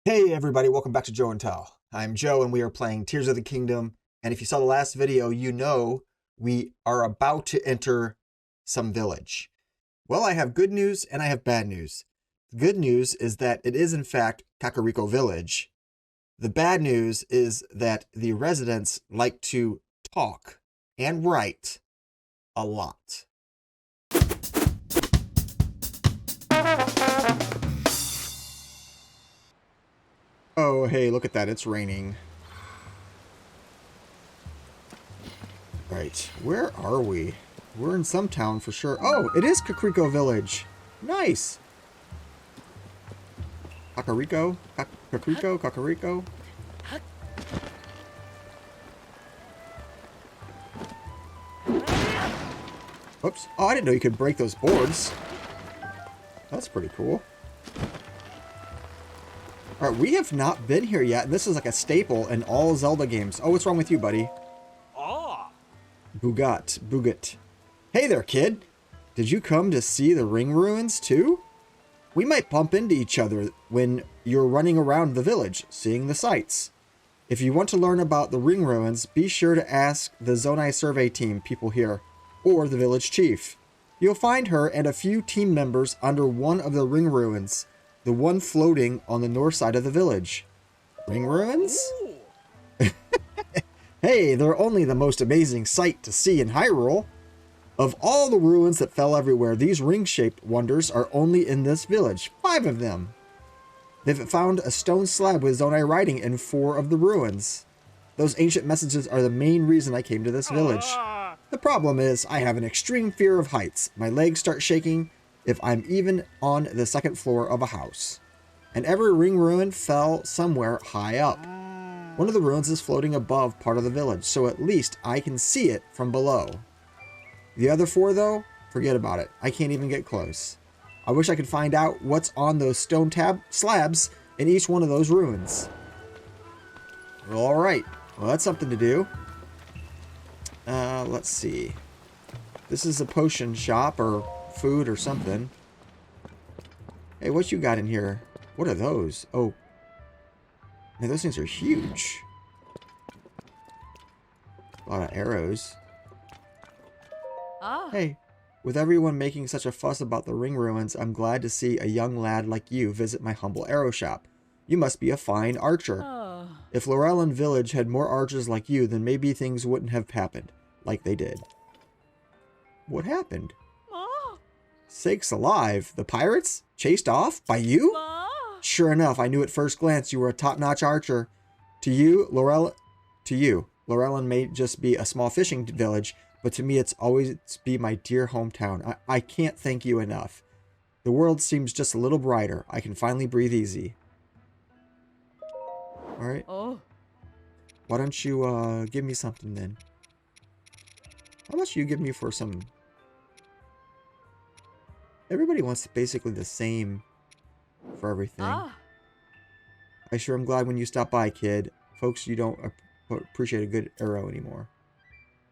Hey everybody, welcome back to Joe and Tell. I'm Joe and we are playing Tears of the Kingdom. And if you saw the last video, you know we are about to enter some village. Well, I have good news and I have bad news. The good news is that it is in fact Kakariko Village. The bad news is that the residents like to talk and write a lot. Oh, hey, look at that. It's raining. Right, where are we? We're in some town for sure. Oh, it is Kakariko Village. Nice. Kakariko? Kakariko? Oops. Oh, I didn't know you could break those boards. That's pretty cool. Alright, we have not been here yet, and this is like a staple in all Zelda games. Oh, what's wrong with you, buddy? Boogat. Hey there, kid. Did you come to see the ring ruins, too? We might bump into each other when you're running around the village, seeing the sights. If you want to learn about the ring ruins, be sure to ask the Zonai survey team people here, or the village chief. You'll find her and a few team members under one of the ring ruins, the one floating on the north side of the village. Ring ruins? Hey, they're only the most amazing sight to see in Hyrule. Of all the ruins that fell everywhere, these ring-shaped wonders are only in this village. 5 of them. They've found a stone slab with Zonai writing in 4 of the ruins. Those ancient messages are the main reason I came to this village. The problem is, I have an extreme fear of heights. My legs start shaking if I'm even on the 2nd floor of a house. And every ring ruin fell somewhere high up. One of the ruins is floating above part of the village, so at least I can see it from below. The other 4, though, forget about it. I can't even get close. I wish I could find out what's on those stone slabs in each one of those ruins. Well, alright. Well, that's something to do. Let's see. This is a potion shop or food or something. Hey, what you got in here? What are those? Oh. Man, those things are huge. A lot of arrows. Hey, with everyone making such a fuss about the ring ruins, I'm glad to see a young lad like you visit my humble arrow shop. You must be a fine archer. If Lorellan Village had more archers like you, then maybe things wouldn't have happened like they did. What happened? Sakes alive, the pirates? Chased off? By you? Sure enough, I knew at first glance you were a top-notch archer. To you, Lorellan may just be a small fishing village, but to me it's always be my dear hometown. I can't thank you enough. The world seems just a little brighter. I can finally breathe easy. Alright. Why don't you give me something then? How much do you give me for some... Everybody wants basically the same for everything. I sure am glad when you stopped by, kid. Folks, you don't appreciate a good arrow anymore.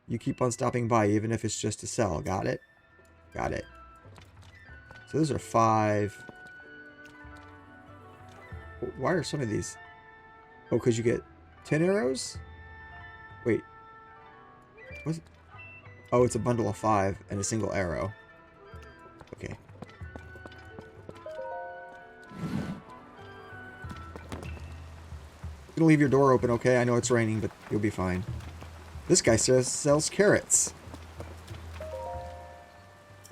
You keep on stopping by, even if it's just to sell. Got it? Got it. So those are 5. Why are some of these? Oh, because you get 10 arrows? Wait. What's... Oh, it's a bundle of 5 and a single arrow. Okay. I'm gonna leave your door open, okay? I know it's raining, but you'll be fine. This guy sells carrots.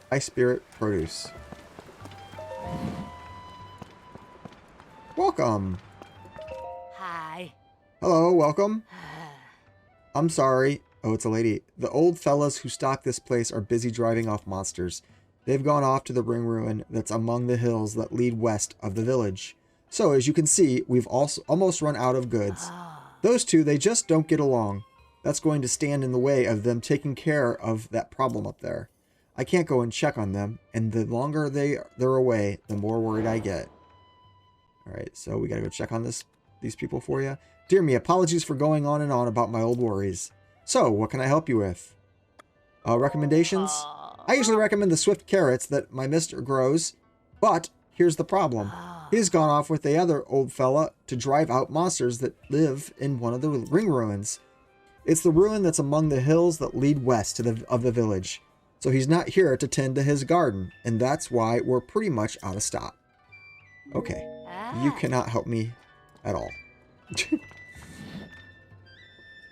High spirit produce. Welcome. Hi. Hello, welcome. I'm sorry. Oh, it's a lady. The old fellas who stock this place are busy driving off monsters. They've gone off to the ring ruin that's among the hills that lead west of the village. So, as you can see, we've also almost run out of goods. Those two, they just don't get along. That's going to stand in the way of them taking care of that problem up there. I can't go and check on them, and the longer they're away, the more worried I get. Alright, so we gotta go check on these people for you. Dear me, apologies for going on and on about my old worries. So, what can I help you with? Recommendations? I usually recommend the swift carrots that my mister grows, but here's the problem. He's gone off with the other old fella to drive out monsters that live in one of the ring ruins. It's the ruin that's among the hills that lead west of the village. So he's not here to tend to his garden, and that's why we're pretty much out of stock. Okay, you cannot help me at all.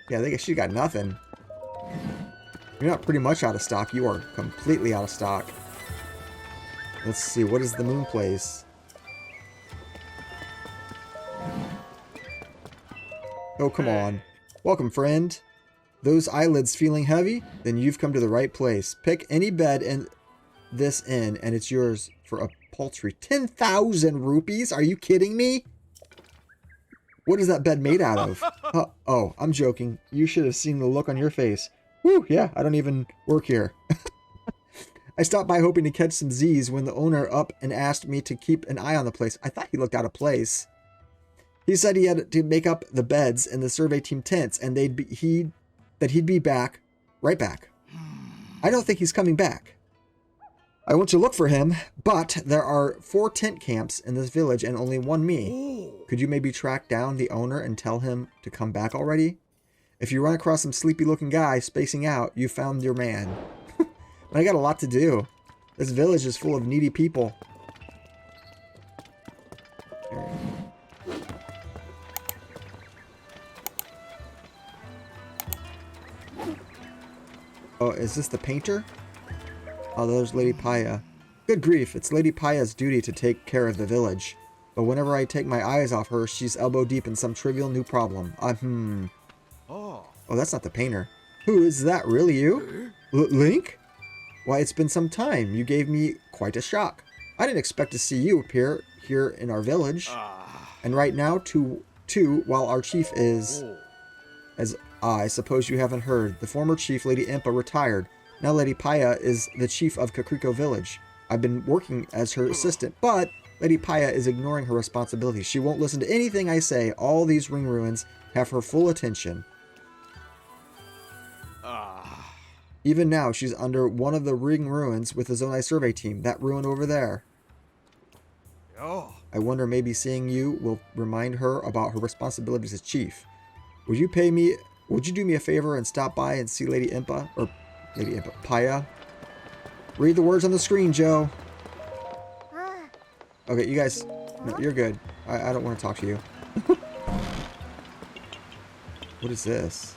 Yeah, I think she got nothing. You're not pretty much out of stock. You are completely out of stock. Let's see, what is the moon place? Oh, come on. Welcome, friend. Those eyelids feeling heavy? Then you've come to the right place. Pick any bed in this inn, and it's yours for a paltry 10,000 rupees. Are you kidding me? What is that bed made out of? Oh, I'm joking. You should have seen the look on your face. Whew, yeah, I don't even work here. I stopped by hoping to catch some Z's when the owner up and asked me to keep an eye on the place. I thought he looked out of place. He said he had to make up the beds in the survey team tents, and he'd be back, right back. I don't think he's coming back. I want to look for him, but there are 4 tent camps in this village and only one me. Could you maybe track down the owner and tell him to come back already? If you run across some sleepy-looking guy spacing out, you found your man. But I got a lot to do. This village is full of needy people. Oh, is this the painter? Oh, there's Lady Paya. Good grief, it's Lady Paya's duty to take care of the village. But whenever I take my eyes off her, she's elbow deep in some trivial new problem. Oh, that's not the painter. Who is that, really you? Link? Why, it's been some time. You gave me quite a shock. I didn't expect to see you appear here in our village. And right now, too, while our chief is... I suppose you haven't heard. The former chief, Lady Impa, retired. Now Lady Paya is the chief of Kakariko Village. I've been working as her assistant, but Lady Paya is ignoring her responsibilities. She won't listen to anything I say. All these ring ruins have her full attention. Even now, she's under one of the ring ruins with the Zonai survey team. That ruin over there. I wonder maybe seeing you will remind her about her responsibilities as chief. Would you do me a favor and stop by and see Lady Impa? Or Lady Impa, Paya? Read the words on the screen, Joe. Okay, you guys, no, you're good. I don't want to talk to you. What is this?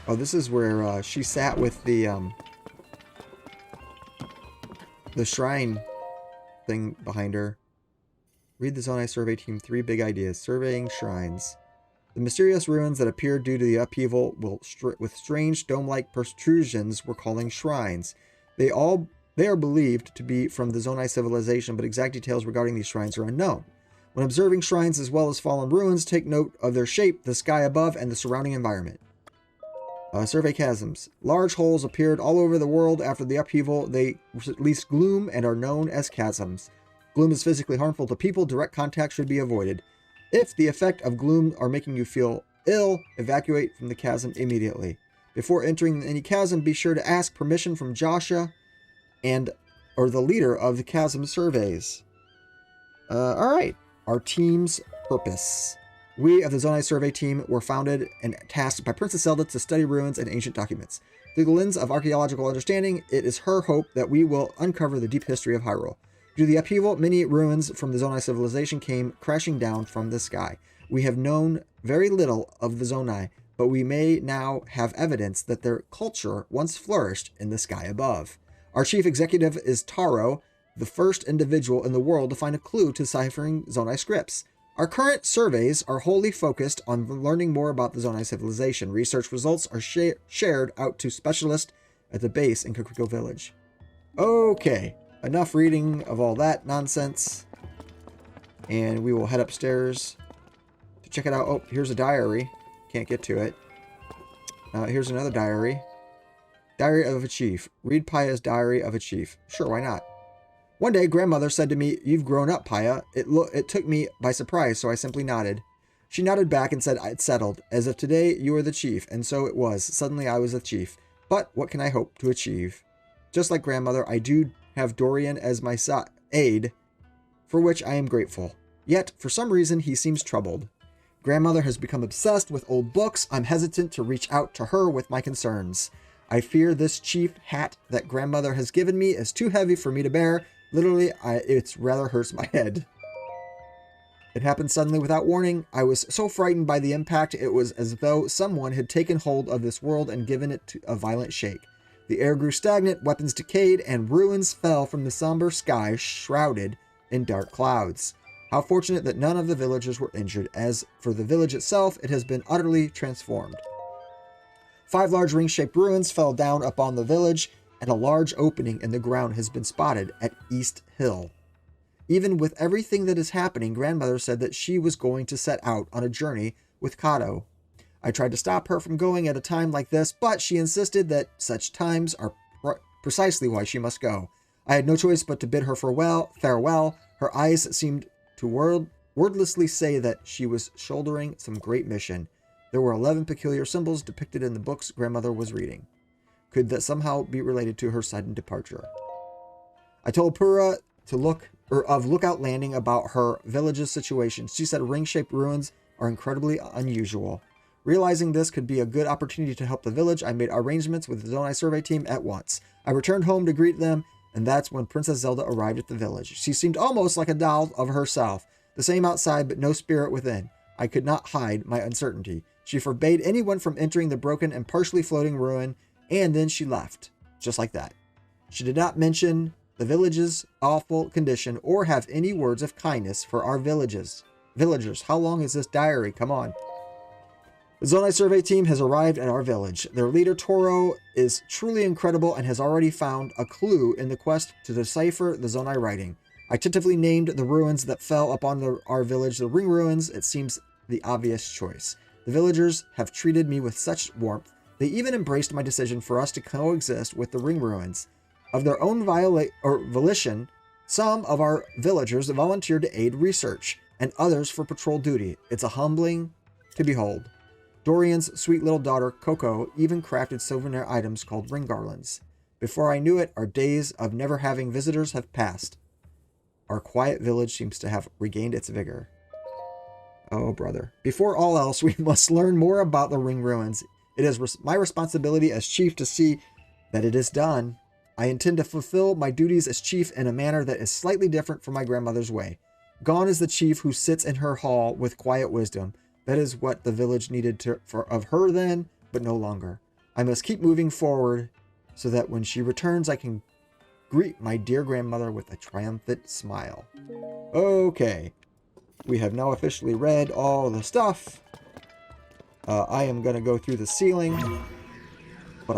Oh, this is where she sat with the shrine thing behind her. Read the Zonai survey team 3 big ideas. Surveying shrines. The mysterious ruins that appeared due to the upheaval with strange dome-like protrusions we're calling shrines. They are believed to be from the Zonai civilization, but exact details regarding these shrines are unknown. When observing shrines as well as fallen ruins, take note of their shape, the sky above, and the surrounding environment. Survey chasms. Large holes appeared all over the world after the upheaval. They release gloom and are known as chasms. Gloom is physically harmful to people. Direct contact should be avoided. If the effect of gloom are making you feel ill, evacuate from the chasm immediately. Before entering any chasm, be sure to ask permission from Joshua or the leader of the chasm surveys. Alright. Our team's purpose. We of the Zonai survey team were founded and tasked by Princess Zelda to study ruins and ancient documents. Through the lens of archaeological understanding, it is her hope that we will uncover the deep history of Hyrule. Due to the upheaval, many ruins from the Zonai civilization came crashing down from the sky. We have known very little of the Zonai, but we may now have evidence that their culture once flourished in the sky above. Our chief executive is Taro, the first individual in the world to find a clue to ciphering Zonai scripts. Our current surveys are wholly focused on learning more about the Zonai civilization. Research results are shared out to specialists at the base in Kakariko Village. Okay, enough reading of all that nonsense. And we will head upstairs to check it out. Oh, here's a diary. Can't get to it. Here's another diary. Diary of a Chief. Read Paya's Diary of a Chief. Sure, why not? One day, grandmother said to me, "You've grown up, Paya." It took me by surprise, so I simply nodded. She nodded back and said, "It's settled. As of today, you are the chief." And so it was. Suddenly, I was the chief. But what can I hope to achieve? Just like grandmother, I do have Dorian as my aide for which I am grateful. Yet, for some reason, he seems troubled. Grandmother has become obsessed with old books. I'm hesitant to reach out to her with my concerns. I fear this chief hat that grandmother has given me is too heavy for me to bear. Literally, it rather hurts my head. It happened suddenly without warning. I was so frightened by the impact, it was as though someone had taken hold of this world and given it a violent shake. The air grew stagnant, weapons decayed, and ruins fell from the somber sky, shrouded in dark clouds. How fortunate that none of the villagers were injured. As for the village itself, it has been utterly transformed. 5 large ring-shaped ruins fell down upon the village, and a large opening in the ground has been spotted at East Hill. Even with everything that is happening, grandmother said that she was going to set out on a journey with Kato. I tried to stop her from going at a time like this, but she insisted that such times are precisely why she must go. I had no choice but to bid her farewell. Her eyes seemed to wordlessly say that she was shouldering some great mission. There were 11 peculiar symbols depicted in the books grandmother was reading. Could that somehow be related to her sudden departure? I told Pura of Lookout Landing about her village's situation. She said ring-shaped ruins are incredibly unusual. Realizing this could be a good opportunity to help the village, I made arrangements with the Zonai survey team at once. I returned home to greet them, and that's when Princess Zelda arrived at the village. She seemed almost like a doll of herself, the same outside but no spirit within. I could not hide my uncertainty. She forbade anyone from entering the broken and partially floating ruin, and then she left, just like that. She did not mention the village's awful condition or have any words of kindness for our villagers. How long is this diary? Come on. The Zonai survey team has arrived at our village. Their leader, Toro, is truly incredible and has already found a clue in the quest to decipher the Zonai writing. I tentatively named the ruins that fell upon our village the ring ruins. It seems the obvious choice. The villagers have treated me with such warmth. They even embraced my decision for us to coexist with the ring ruins. Of their own volition, some of our villagers volunteered to aid research, and others for patrol duty. It's a humbling to behold. Dorian's sweet little daughter, Coco, even crafted souvenir items called ring garlands. Before I knew it, our days of never having visitors have passed. Our quiet village seems to have regained its vigor. Oh, brother. Before all else, we must learn more about the ring ruins. It is my responsibility as chief to see that it is done. I intend to fulfill my duties as chief in a manner that is slightly different from my grandmother's way. Gone is the chief who sits in her hall with quiet wisdom. That is what the village needed of her then, but no longer. I must keep moving forward so that when she returns, I can greet my dear grandmother with a triumphant smile. Okay. We have now officially read all the stuff. I am going to go through the ceiling, but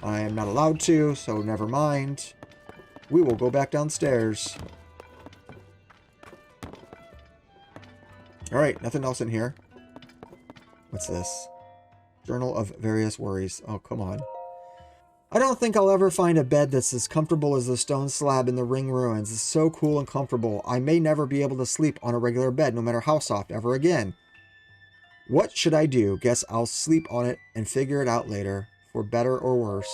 I am not allowed to, so never mind. We will go back downstairs. Alright, nothing else in here. What's this? Journal of Various Worries. Oh, come on. I don't think I'll ever find a bed that's as comfortable as the stone slab in the ring ruins. It's so cool and comfortable. I may never be able to sleep on a regular bed, no matter how soft, ever again. What should I do? Guess I'll sleep on it and figure it out later, for better or worse.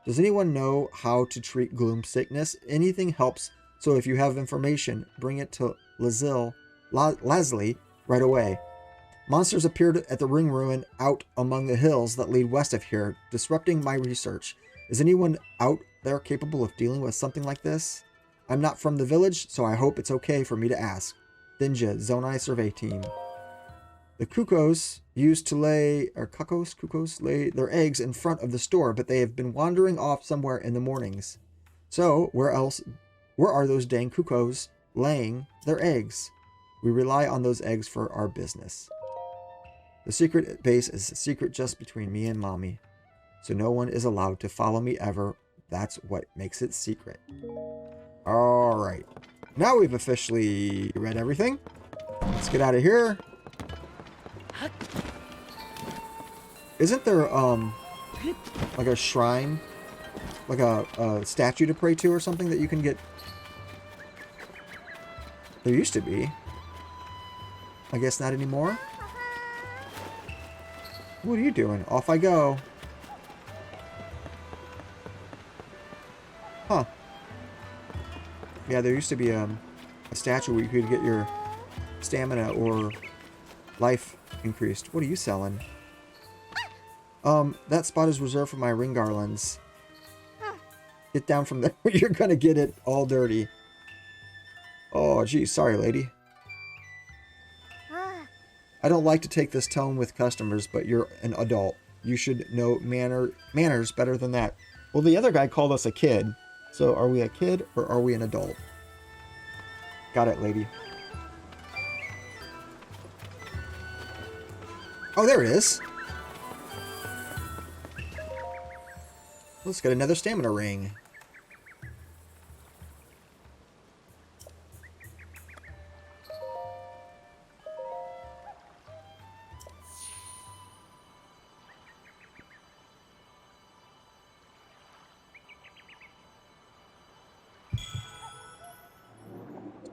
Does anyone know how to treat gloom sickness? Anything helps, so if you have information, bring it to Leslie right away. Monsters appeared at the ring ruin out among the hills that lead west of here, disrupting my research. Is anyone out there capable of dealing with something like this? I'm not from the village, so I hope it's okay for me to ask. Dinja, Zonai Survey Team. The cuckoos used to lay their eggs in front of the store, but they have been wandering off somewhere in the mornings. So, where are those dang cuckoos laying their eggs? We rely on those eggs for our business. The secret base is a secret just between me and Mommy, so no one is allowed to follow me ever. That's what makes it secret. Alright. Now we've officially read everything. Let's get out of here. Isn't there, like a shrine? Like a statue to pray to or something that you can get? There used to be. I guess not anymore. What are you doing? Off I go. Huh. Yeah, there used to be a statue where you could get your stamina or life increased. What are you selling? That spot is reserved for my ring garlands. Get down from there. You're gonna get it all dirty. Oh, geez. Sorry, lady. I don't like to take this tone with customers, but you're an adult. You should know manners better than that. Well, the other guy called us a kid. So are we a kid or are we an adult? Got it, lady. Oh, there it is. Let's get another stamina ring.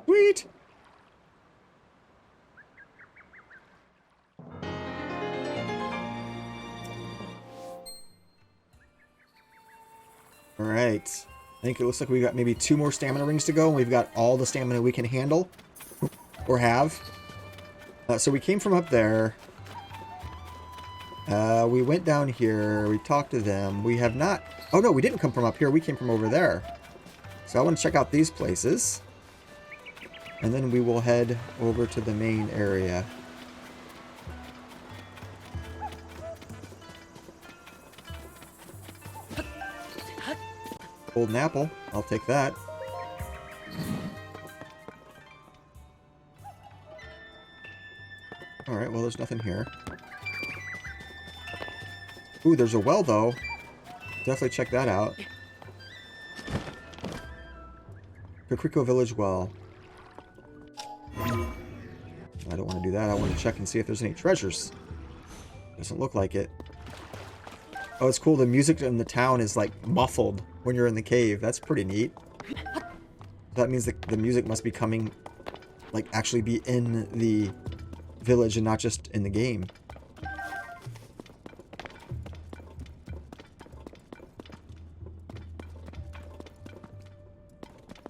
Sweet! Alright. I think it looks like we got maybe 2 more stamina rings to go, and we've got all the stamina we can handle. Or have. So we came from up there. We went down here. We talked to them. We have not... Oh no, we didn't come from up here. We came from over there. So I want to check out these places. And then we will head over to the main area. Golden apple. I'll take that. Alright, well, there's nothing here. Ooh, there's a well, though. Definitely check that out. Kakariko Village well. I don't want to do that. I want to check and see if there's any treasures. Doesn't look like it. Oh, it's cool. The music in the town is, like, muffled when you're in the cave. That's pretty neat. That means the music must be coming, like, actually be in the village and not just in the game.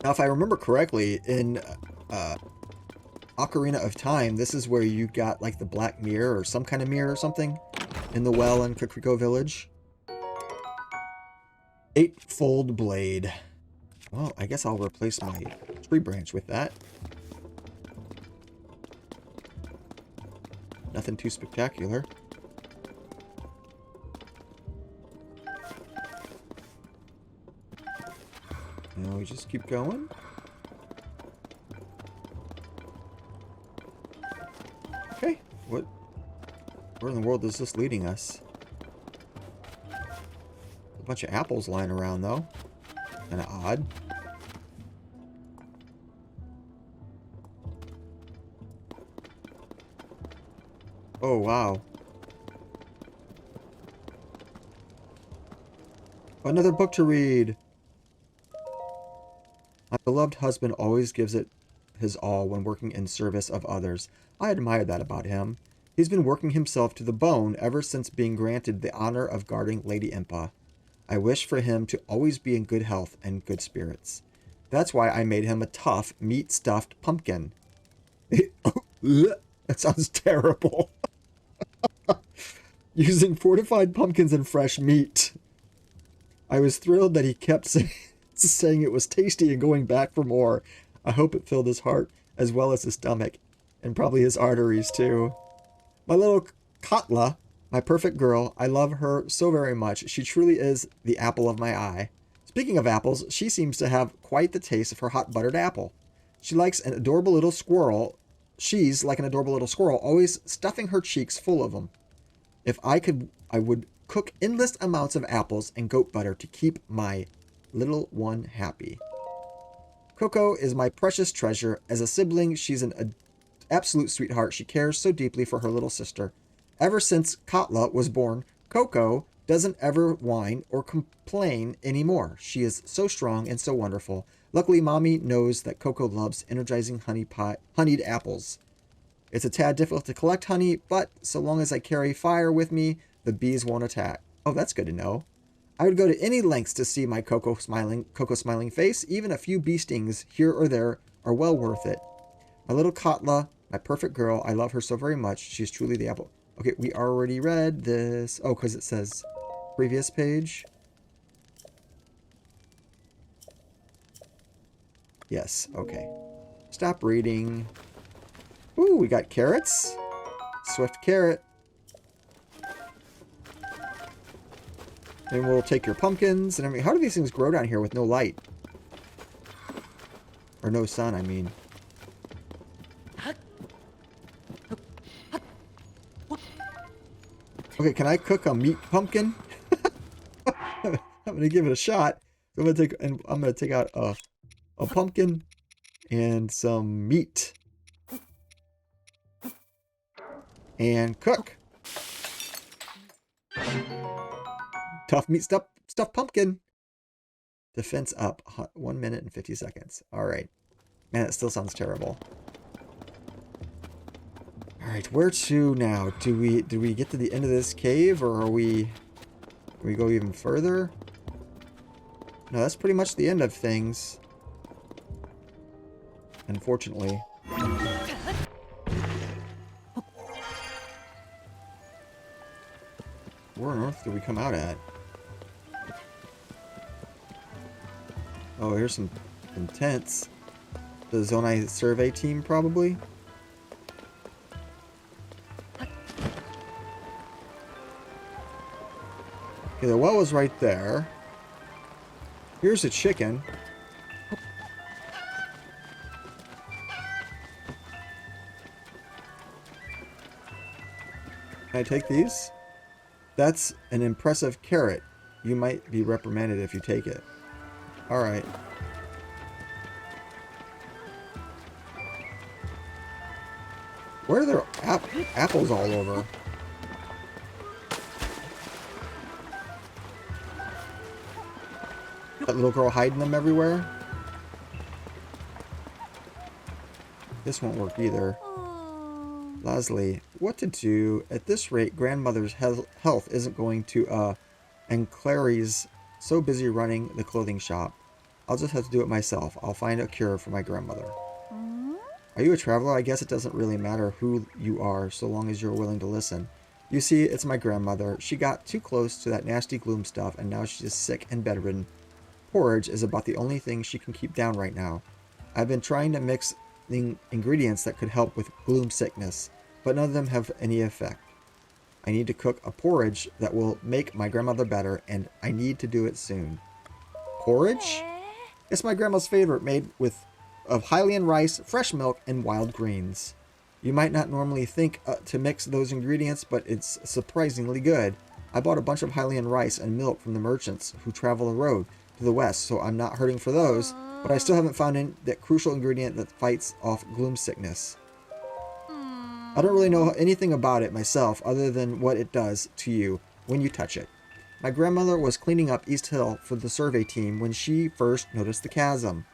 Now, if I remember correctly, in Ocarina of Time, this is where you got, like, the black mirror or some kind of mirror or something in the well in Kakariko Village. Eightfold blade. Well, I guess I'll replace my tree branch with that. Nothing too spectacular. Now we just keep going. Okay, where in the world is this leading us? A bunch of apples lying around, though. Kinda odd. Oh, wow. Another book to read. My beloved husband always gives it his all when working in service of others. I admire that about him. He's been working himself to the bone ever since being granted the honor of guarding Lady Impa. I wish for him to always be in good health and good spirits. That's why I made him a tough, meat-stuffed pumpkin. That sounds terrible. Using fortified pumpkins and fresh meat. I was thrilled that he kept saying it was tasty and going back for more. I hope it filled his heart as well as his stomach, and probably his arteries too. My little Katla, my perfect girl, I love her so very much. She truly is the apple of my eye. Speaking of apples, she seems to have quite the taste of her hot buttered apple. She's like an adorable little squirrel, always stuffing her cheeks full of them. If I could, I would cook endless amounts of apples and goat butter to keep my little one happy. Coco is my precious treasure. As a sibling, she's an absolute sweetheart. She cares so deeply for her little sister. Ever since Katla was born, Coco doesn't ever whine or complain anymore. She is so strong and so wonderful. Luckily, Mommy knows that Coco loves energizing honeyed apples. It's a tad difficult to collect honey, but so long as I carry fire with me, the bees won't attack. Oh, that's good to know. I would go to any lengths to see my Coco smiling face. Even a few bee stings here or there are well worth it. My little Katla, my perfect girl, I love her so very much. She's truly the apple. Okay, we already read this. Oh, because it says previous page. Yes, okay. Stop reading. Ooh, we got carrots. Swift carrot. And we'll take your pumpkins and everything. How do these things grow down here with no light? Or no sun, I mean. Okay, can I cook a meat pumpkin? I'm gonna give it a shot. So I'm gonna take out a pumpkin and some meat. And cook. Tough meat stuffed pumpkin. Defense up. 1 minute and 50 seconds. Alright. Man, it still sounds terrible. Alright, where to now? Do we get to the end of this cave, or are we go even further? No, that's pretty much the end of things. Unfortunately. Where on earth do we come out at? Oh, here's some tents. The Zonai survey team, probably. Okay, the well was right there. Here's a chicken. Can I take these? That's an impressive carrot. You might be reprimanded if you take it. Alright. Where are there apples all over? That little girl hiding them everywhere? This won't work either. Leslie, what to do? At this rate, grandmother's health isn't going to, and Clary's so busy running the clothing shop. I'll just have to do it myself. I'll find a cure for my grandmother. Are you a traveler? I guess it doesn't really matter who you are, so long as you're willing to listen. You see, it's my grandmother. She got too close to that nasty gloom stuff, and now she's sick and bedridden. Porridge is about the only thing she can keep down right now. I've been trying to mix the ingredients that could help with gloom sickness, but none of them have any effect. I need to cook a porridge that will make my grandmother better, and I need to do it soon. Porridge? It's my grandma's favorite, made of Hylian rice, fresh milk, and wild greens. You might not normally think to mix those ingredients, but it's surprisingly good. I bought a bunch of Hylian rice and milk from the merchants who travel the road to the west, so I'm not hurting for those, but I still haven't found that crucial ingredient that fights off gloom sickness. I don't really know anything about it myself other than what it does to you when you touch it. My grandmother was cleaning up East Hill for the survey team when she first noticed the chasm.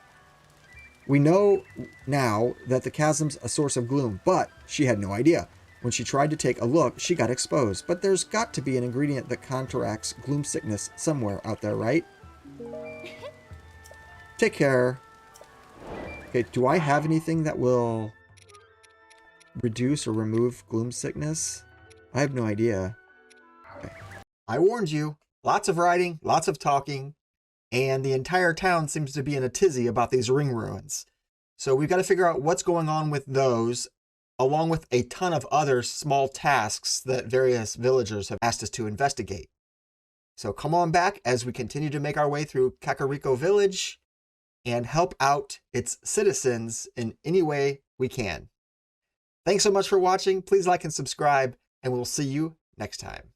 We know now that the chasm's a source of gloom, but she had no idea. When she tried to take a look, she got exposed. But there's got to be an ingredient that counteracts gloom sickness somewhere out there, right? Take care. Okay, do I have anything that will reduce or remove gloom sickness? I have no idea. Okay. I warned you. Lots of writing, lots of talking, and the entire town seems to be in a tizzy about these ring ruins. So we've got to figure out what's going on with those, along with a ton of other small tasks that various villagers have asked us to investigate. So come on back as we continue to make our way through Kakariko Village and help out its citizens in any way we can. Thanks so much for watching. Please like and subscribe, and we'll see you next time.